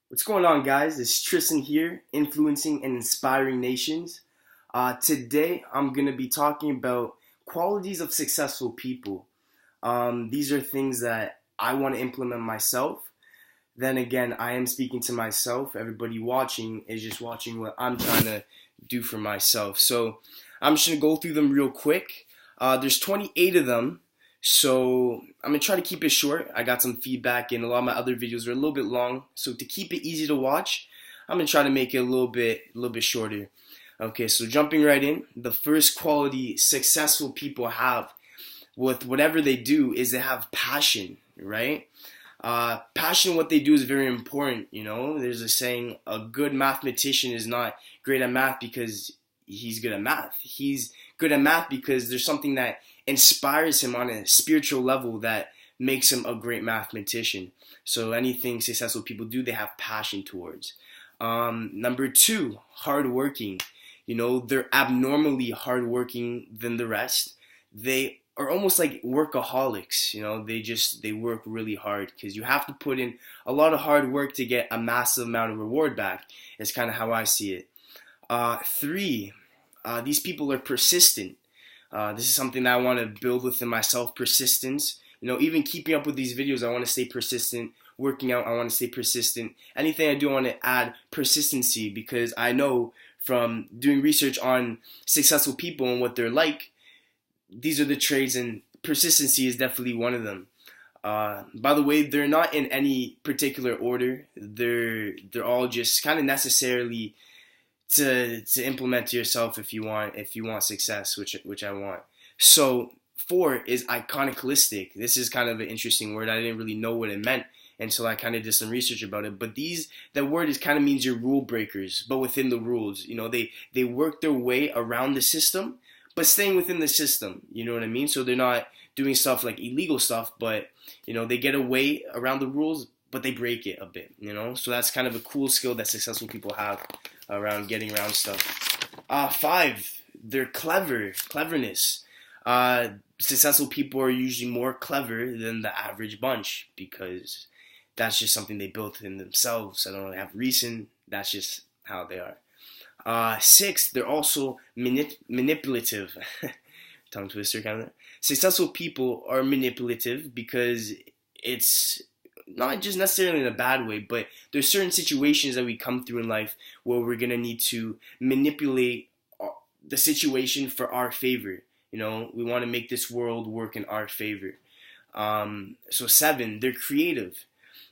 What's going on, guys? It's Tristan here, influencing and inspiring nations. Today, I'm going to be talking about qualities of successful people. These are things that I want to implement myself. Then again, I am speaking to myself. Everybody watching is just watching what I'm trying to do for myself. So I'm just going to go through them real quick. There's 28 of them. So I'm gonna try to keep it short. I got some feedback, and a lot of my other videos are a little bit long. So to keep it easy to watch, I'm gonna try to make it a little bit shorter. Okay, so jumping right in, the first quality successful people have with whatever they do is they have passion, right? Passion in what they do is very important. There's a saying: a good mathematician is not great at math because he's good at math. He's good at math because there's something that inspires him on a spiritual level that makes him a great mathematician. So anything successful people do, they have passion towards. Number two, hardworking. They're abnormally hardworking than the rest. They are almost like workaholics. They work really hard because you have to put in a lot of hard work to get a massive amount of reward back. It's kind of how I see it. Three, these people are persistent. This is something that I want to build within myself, persistence. Even keeping up with these videos, I want to stay persistent. Working out, I want to stay persistent. Anything I do, I want to add persistency because I know from doing research on successful people and what they're like, these are the traits, and persistency is definitely one of them. By the way, they're not in any particular order. They're all just kind of necessarily to implement to yourself if you want success, which I want. So four is iconoclastic. This is kind of an interesting word. I didn't really know what it meant until I kind of did some research about it. But that word is kind of means you're rule breakers, but within the rules. They work their way around the system, but staying within the system. You know what I mean? So they're not doing stuff like illegal stuff, but they get away around the rules, but they break it a bit. So that's kind of a cool skill that successful people have around getting around stuff. Five, they're cleverness. Successful people are usually more clever than the average bunch because that's just something they built in themselves. I don't really have reason. That's just how they are. Six, they're also manipulative. Tongue twister kind of. Successful people are manipulative because it's not just necessarily in a bad way, but there's certain situations that we come through in life where we're gonna need to manipulate the situation for our favor. We want to make this world work in our favor. So seven, they're creative.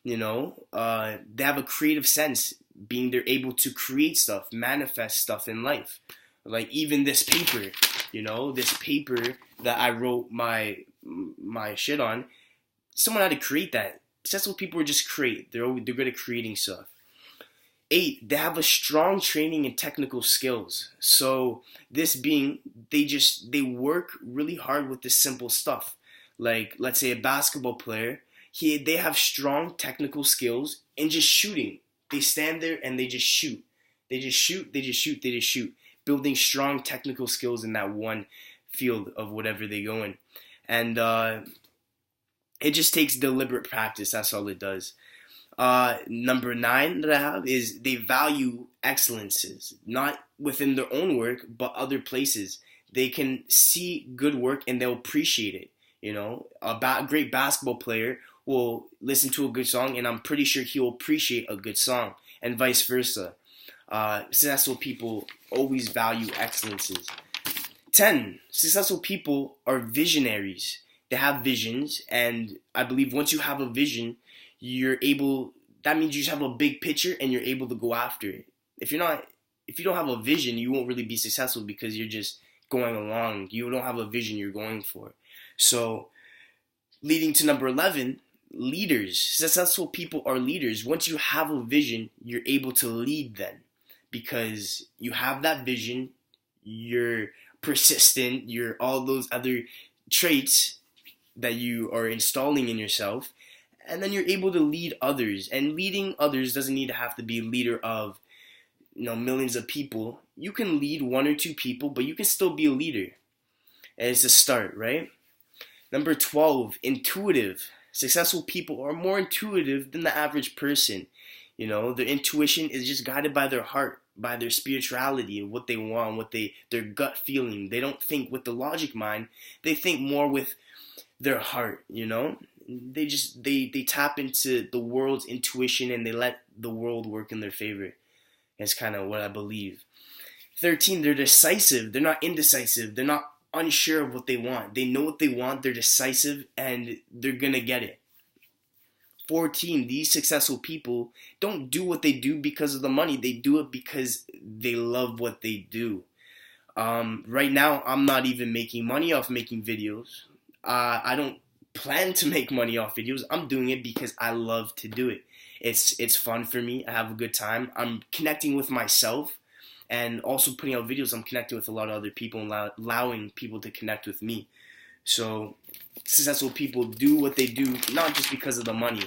They have a creative sense, being they're able to create stuff, manifest stuff in life. Like even this paper, this paper that I wrote my shit on, someone had to create that. Successful people are just create. They're good at creating stuff. Eight, they have a strong training in technical skills. So this being, they work really hard with this simple stuff. Like let's say a basketball player, they have strong technical skills in just shooting. They stand there and they just shoot. They just shoot. They just shoot. They just shoot. Building strong technical skills in that one field of whatever they go in, and it just takes deliberate practice. That's all it does. Number nine that I have is they value excellences, not within their own work, but other places. They can see good work and they'll appreciate it. A great basketball player will listen to a good song, and I'm pretty sure he'll appreciate a good song, and vice versa. Successful people always value excellences. 10. Successful people are visionaries. They have visions, and I believe once you have a vision, that means you just have a big picture and you're able to go after it. If you don't have a vision, you won't really be successful because you're just going along. You don't have a vision you're going for. So, leading to number 11, leaders. Successful people are leaders. Once you have a vision, you're able to lead then because you have that vision, you're persistent, you're all those other traits that you are installing in yourself, and then you're able to lead others. And leading others doesn't need to have to be a leader of millions of people. You can lead one or two people, but you can still be a leader. And it's a start, right? Number 12, intuitive. Successful people are more intuitive than the average person. Their intuition is just guided by their heart, by their spirituality, and what they want, their gut feeling. They don't think with the logic mind. They think more with their heart. They tap into the world's intuition, and they let the world work in their favor. That's kind of what I believe. 13, they're decisive. They're not indecisive. They're not unsure of what they want. They know what they want. They're decisive, and they're gonna get it. 14, these successful people don't do what they do because of the money. They do it because they love what they do. Right now, I'm not even making money off making videos. I don't plan to make money off videos. I'm doing it because I love to do it. It's fun for me. I have a good time. I'm connecting with myself, and also putting out videos. I'm connecting with a lot of other people and allowing people to connect with me. So successful people do what they do not just because of the money.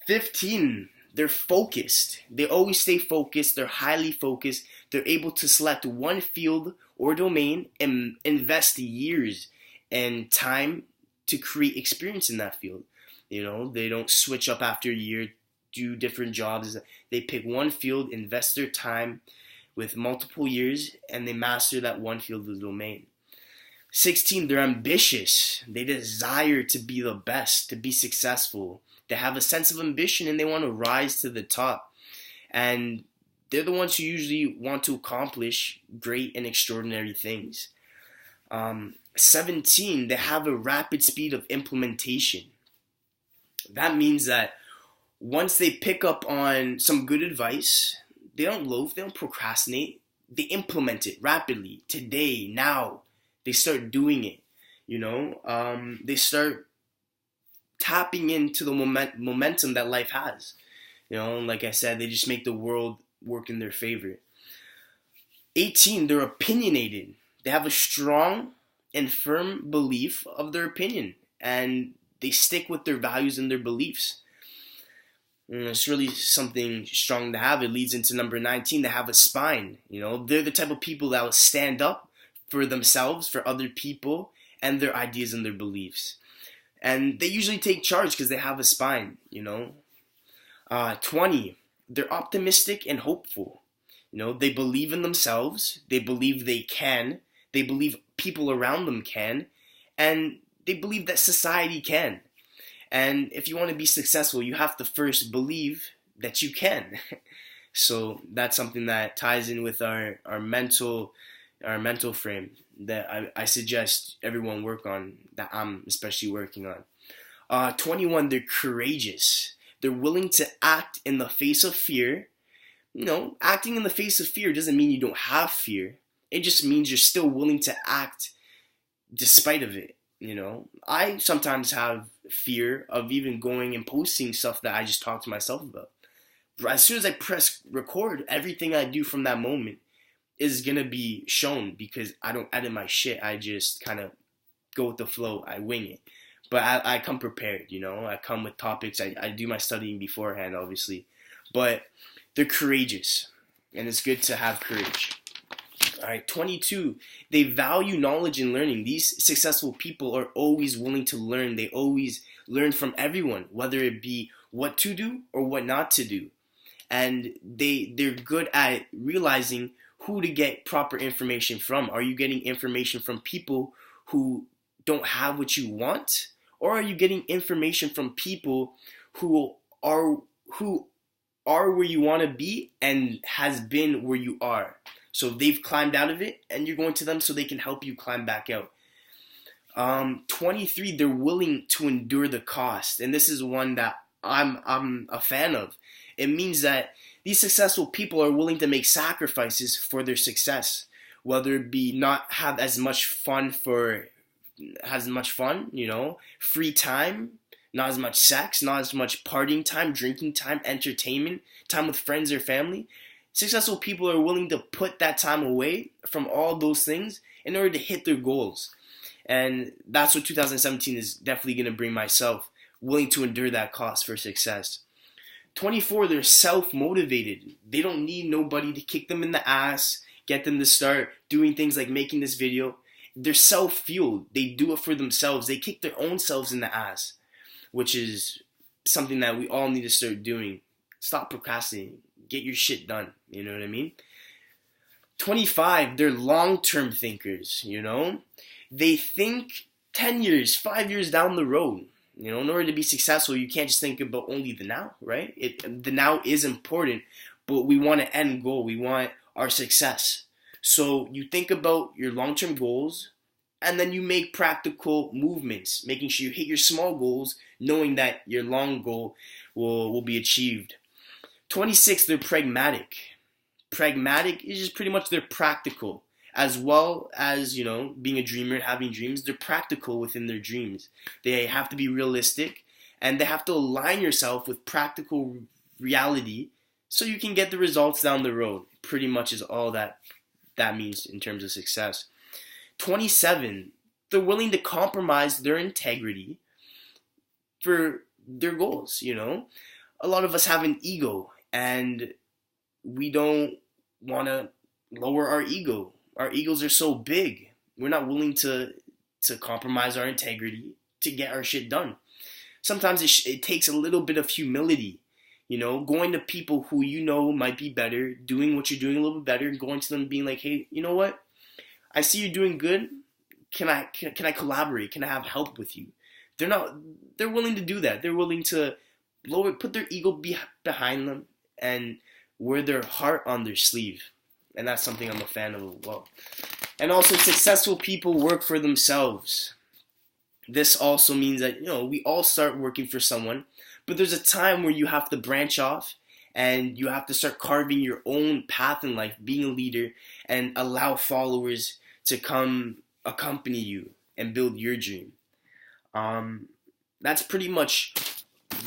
15, they're focused. They always stay focused. They're highly focused. They're able to select one field or domain and invest years and time to create experience in that field. They don't switch up after a year, do different jobs. They pick one field, invest their time with multiple years, and they master that one field of the domain. 16, they're ambitious. They desire to be the best, to be successful. They have a sense of ambition, and they want to rise to the top. And they're the ones who usually want to accomplish great and extraordinary things. 17, they have a rapid speed of implementation. That means that once they pick up on some good advice, they don't loaf, they don't procrastinate. They implement it rapidly, today, now. They start doing it, They start tapping into the momentum that life has. Like I said, they just make the world work in their favor. 18, they're opinionated. They have a strong and firm belief of their opinion, and they stick with their values and their beliefs. It's really something strong to have. It leads into number 19, they have a spine. They're the type of people that will stand up for themselves, for other people, and their ideas and their beliefs. And they usually take charge because they have a spine, 20, they're optimistic and hopeful. They believe in themselves, they believe they can, they believe people around them can, and they believe that society can. And if you want to be successful, you have to first believe that you can. So that's something that ties in with our mental frame that I suggest everyone work on, that I'm especially working on. 21, they're courageous. They're willing to act in the face of fear. Acting in the face of fear doesn't mean you don't have fear. It just means you're still willing to act despite of it. I sometimes have fear of even going and posting stuff that I just talked to myself about. As soon as I press record, everything I do from that moment is going to be shown because I don't edit my shit. I just kind of go with the flow. I wing it. But I come prepared, I come with topics. I do my studying beforehand, obviously. But they're courageous, and it's good to have courage. All right, 22, they value knowledge and learning. These successful people are always willing to learn. They always learn from everyone, whether it be what to do or what not to do. And they're good at realizing who to get proper information from. Are you getting information from people who don't have what you want? Or are you getting information from people who are where you want to be and has been where you are? So they've climbed out of it, and you're going to them so they can help you climb back out. 23, they're willing to endure the cost. And this is one that I'm a fan of. It means that these successful people are willing to make sacrifices for their success, whether it be not have as much fun, free time, not as much sex, not as much partying time, drinking time, entertainment, time with friends or family. Successful people are willing to put that time away from all those things in order to hit their goals. And that's what 2017 is definitely going to bring myself, willing to endure that cost for success. 24, they're self-motivated. They don't need nobody to kick them in the ass, get them to start doing things like making this video. They're self-fueled. They do it for themselves. They kick their own selves in the ass, which is something that we all need to start doing. Stop procrastinating. Get your shit done. You know what I mean? 25, they're long-term thinkers, you know? They think 10 years, 5 years down the road. You know, in order to be successful, you can't just think about only the now, right? The now is important, but we want an end goal. We want our success. So you think about your long-term goals, and then you make practical movements, making sure you hit your small goals, knowing that your long goal will be achieved. 26, they're pragmatic. Pragmatic is just pretty much they're practical. As well as, you know, being a dreamer and having dreams, they're practical within their dreams. They have to be realistic, and they have to align yourself with practical reality so you can get the results down the road. Pretty much is all that means in terms of success. 27, they're willing to compromise their integrity for their goals, you know. A lot of us have an ego, and we don't want to lower our ego. Our egos are so big. We're not willing to compromise our integrity to get our shit done. Sometimes it takes a little bit of humility, you know, going to people who you know might be better, doing what you're doing a little bit better, and going to them and being like, hey, you know what? I see you're doing good. Can I collaborate? Can I have help with you? They're willing to do that. They're willing to put their ego behind them and wear their heart on their sleeve. And that's something I'm a fan of as well. And also, successful people work for themselves. This also means that, you know, we all start working for someone, but there's a time where you have to branch off and you have to start carving your own path in life, being a leader, and allow followers to come accompany you and build your dream. That's pretty much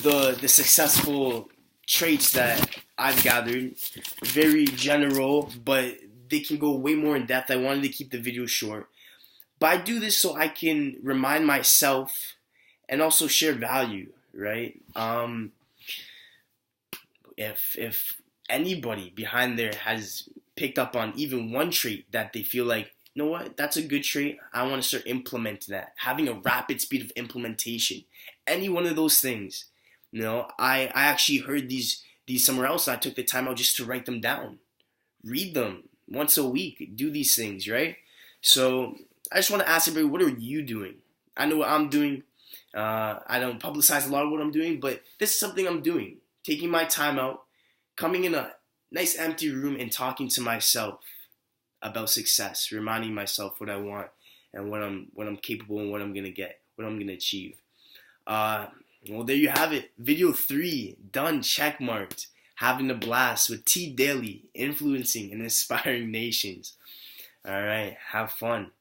the successful traits that I've gathered. Very general, but they can go way more in depth. I wanted to keep the video short. But I do this so I can remind myself and also share value, right? If anybody behind there has picked up on even one trait that they feel like, you know what, that's a good trait, I want to start implementing that. Having a rapid speed of implementation. Any one of those things. You know, I actually heard these somewhere else. I took the time out just to write them down. Read them once a week. Do these things, right? So I just want to ask everybody, what are you doing? I know what I'm doing. I don't publicize a lot of what I'm doing, but this is something I'm doing. Taking my time out, coming in a nice empty room and talking to myself about success, reminding myself what I want and what I'm capable and what I'm gonna get, what I'm gonna achieve. Well, there you have it. Video 3, done, checkmarked. Having a blast with T. Daley, influencing and inspiring nations. All right, have fun.